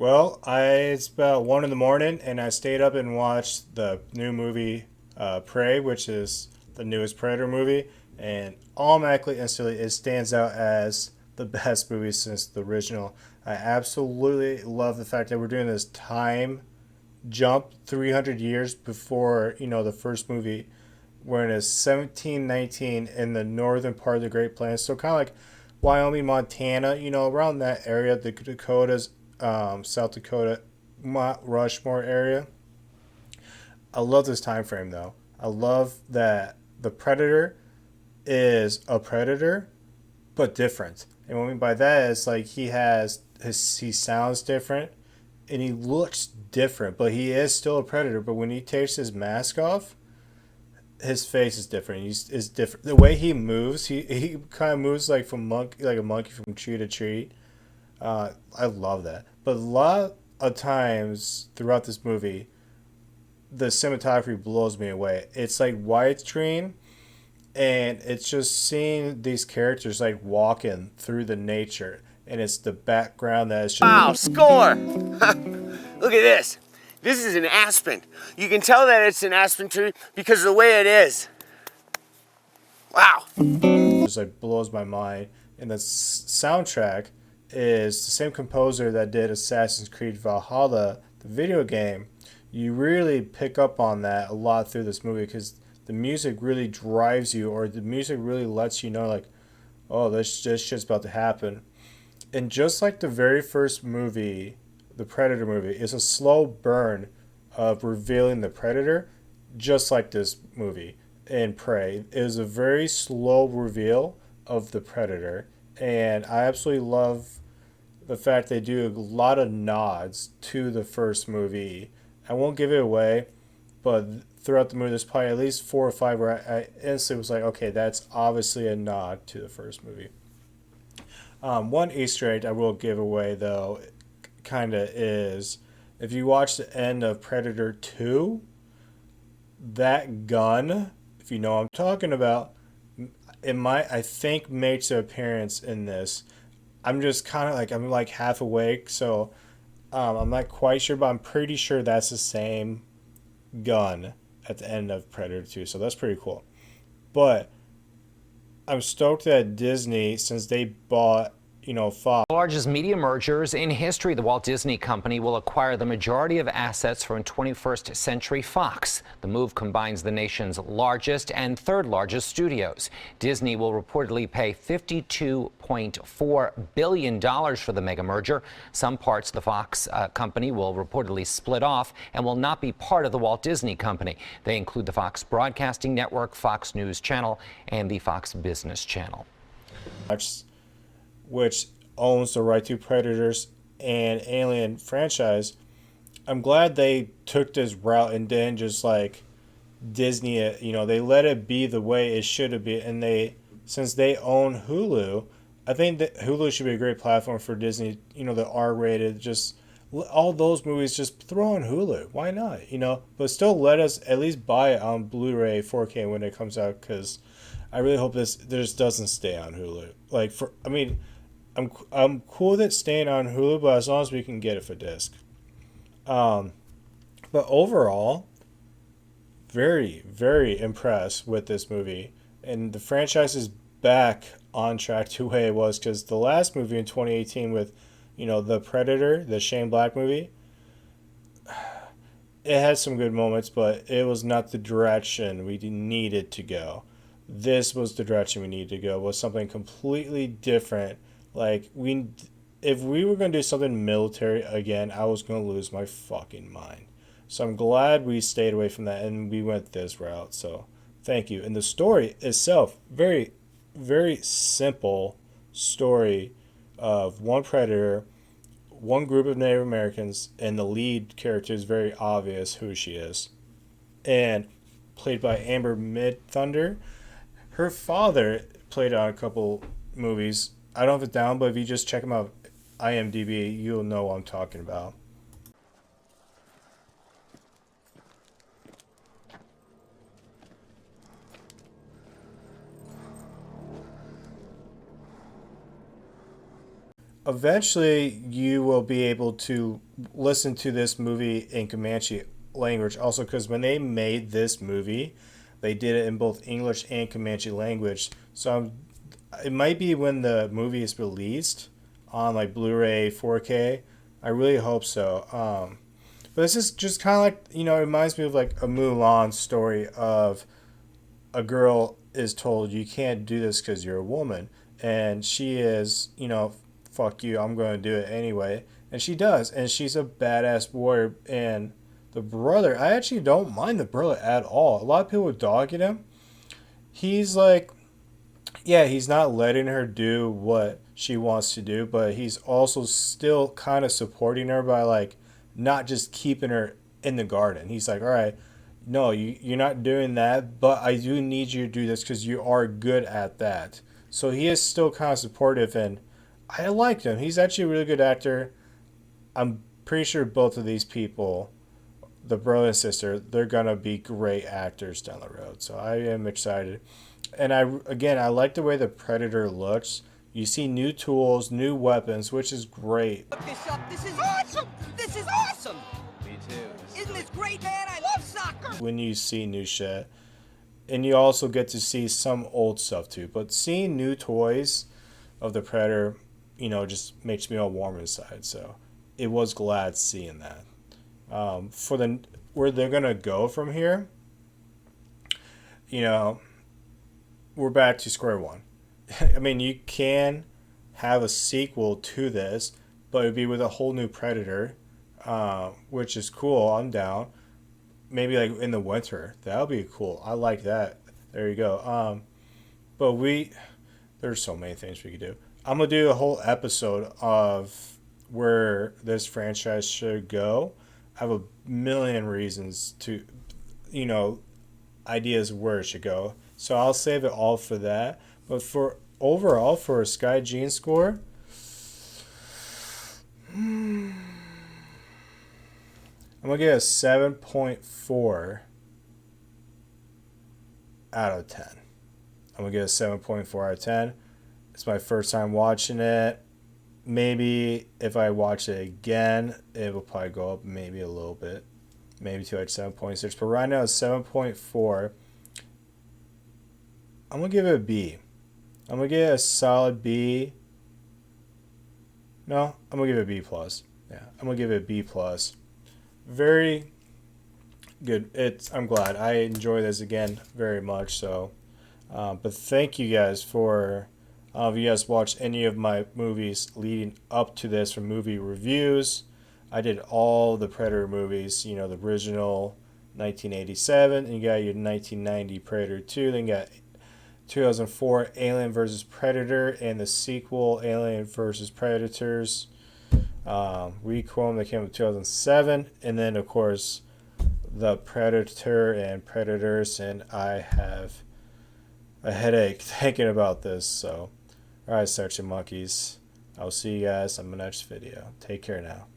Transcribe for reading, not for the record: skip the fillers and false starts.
It's about 1 in the morning, and I stayed up and watched the new movie, Prey, which is the newest Predator movie, and automatically, instantly, it stands out as the best movie since the original. I absolutely love the fact that we're doing this time jump 300 years before, the first movie. We're in 1719 in the northern part of the Great Plains, so kind of like Wyoming, Montana, around that area, the Dakotas, South Dakota, Rushmore area. I love this time frame though. I love that the Predator is a predator, but different. And what I mean by that is like he sounds different and he looks different, but he is still a predator. But when he takes his mask off, his face is different. Is different. The way he moves, he kind of moves like a monkey from tree to tree. I love that. But a lot of times throughout this movie, the cinematography blows me away. It's like widescreen, and it's just seeing these characters like walking through the nature, and it's the background that is just Wow, score! Look at this. This is an aspen. You can tell that it's an aspen tree because of the way it is. Wow. just like blows my mind. And the soundtrack is the same composer that did Assassin's Creed Valhalla, the video game. You really pick up on that a lot through this movie because the music really drives you, or the music really lets you know, like, oh, this shit's about to happen. And just like the very first movie, the Predator movie, is a slow burn of revealing the Predator, just like this movie in Prey. It is a very slow reveal of the Predator, and I absolutely love the fact they do a lot of nods to the first movie. I won't give it away, but throughout the movie, there's probably at least 4 or 5 where I instantly was like, okay, that's obviously a nod to the first movie. One Easter egg I will give away, though, kind of is if you watch the end of Predator 2, that gun, if you know what I'm talking about, I think makes an appearance in this. I'm just kind of like, I'm like half awake, so I'm not quite sure, but I'm pretty sure that's the same gun at the end of Predator 2, so that's pretty cool. But I'm stoked that Disney, since they bought, Fox. Largest media mergers in history. The Walt Disney Company will acquire the majority of assets from 21st Century Fox. The move combines the nation's largest and third largest studios. Disney will reportedly pay $52.4 billion for the mega merger. Some parts of the Fox company will reportedly split off and will not be part of the Walt Disney Company. They include the Fox Broadcasting Network, Fox News Channel, and the Fox Business Channel. Which owns the right to Predators and Alien franchise. I'm glad they took this route and didn't just like Disney it. They let it be the way it should have been. And since they own Hulu, I think that Hulu should be a great platform for Disney. The R-rated, just all those movies, just throw on Hulu. Why not? But still let us at least buy it on Blu-ray 4K when it comes out, because I really hope this doesn't stay on Hulu. I'm cool with it staying on Hulu, but as long as we can get it for disc. But overall, very, very impressed with this movie. And the franchise is back on track to the way it was, because the last movie in 2018 with, The Predator, the Shane Black movie, it had some good moments, but it was not the direction we needed to go. This was the direction we needed to go, was something completely different. Like, if we were going to do something military again, I was going to lose my fucking mind. So I'm glad we stayed away from that and we went this route. So thank you. And the story itself, very, very simple story of one predator, one group of Native Americans, and the lead character is very obvious who she is. And played by Amber Midthunder. Her father played on a couple movies. I don't have it down, but if you just check him out, IMDb, you'll know what I'm talking about. eventually you will be able to listen to this movie in Comanche language. Also, because when they made this movie, they did it in both English and Comanche language. So it might be when the movie is released on like Blu-ray 4K. I really hope so. But this is just kind of like, you know, it reminds me of like a Mulan story of a girl is told you can't do this because you're a woman, and she is, you know, fuck you, I'm going to do it anyway, and she does, and she's a badass warrior. And the brother, I actually don't mind the brother at all. A lot of people would dog at him. He's like, yeah, he's not letting her do what she wants to do, but he's also still kind of supporting her by like not just keeping her in the garden. He's like, all right, no, you're not doing that, but I do need you to do this because you are good at that. So he is still kind of supportive, and I liked him. He's actually a really good actor. I'm pretty sure both of these people, the brother and sister, they're gonna be great actors down the road. So I am excited. And I like the way the Predator looks. You see new tools, new weapons, which is great. Look this up. This is awesome. This is awesome. Me too. Isn't this great, man? I love soccer. When you see new shit. And you also get to see some old stuff too. But seeing new toys of the Predator, you know, just makes me all warm inside. So it was glad seeing that. For the where they're gonna go from here, you know, we're back to square one. I mean, you can have a sequel to this, but it'd be with a whole new Predator, which is cool. I'm down. Maybe like in the winter. That would be cool. I like that. There you go. But there's so many things we could do. I'm gonna do a whole episode of where this franchise should go. I have a million reasons to, you know, ideas where it should go. So I'll save it all for that. But for overall, for a SkyGene score, I'm going to give it a 7.4 out of 10. I'm going to give it a 7.4 out of 10. It's my first time watching it. Maybe if I watch it again, it will probably go up maybe a little bit. Maybe to like 7.6. But right now it's 7.4. I'm going to give it a B. I'm going to give it a solid B. No, I'm going to give it a B plus. Yeah, I'm going to give it a B plus. Very good. I'm glad. I enjoy this again very much. So, but thank you guys for... if you guys watched any of my movies leading up to this from movie reviews, I did all the Predator movies, you know, the original 1987, and you got your 1990 Predator 2, then you got 2004 Alien vs. Predator, and the sequel Alien vs. Predators, Requiem that came out in 2007, and then of course the Predator and Predators, and I have a headache thinking about this, so... Alright, searching monkeys. I'll see you guys on the next video. Take care now.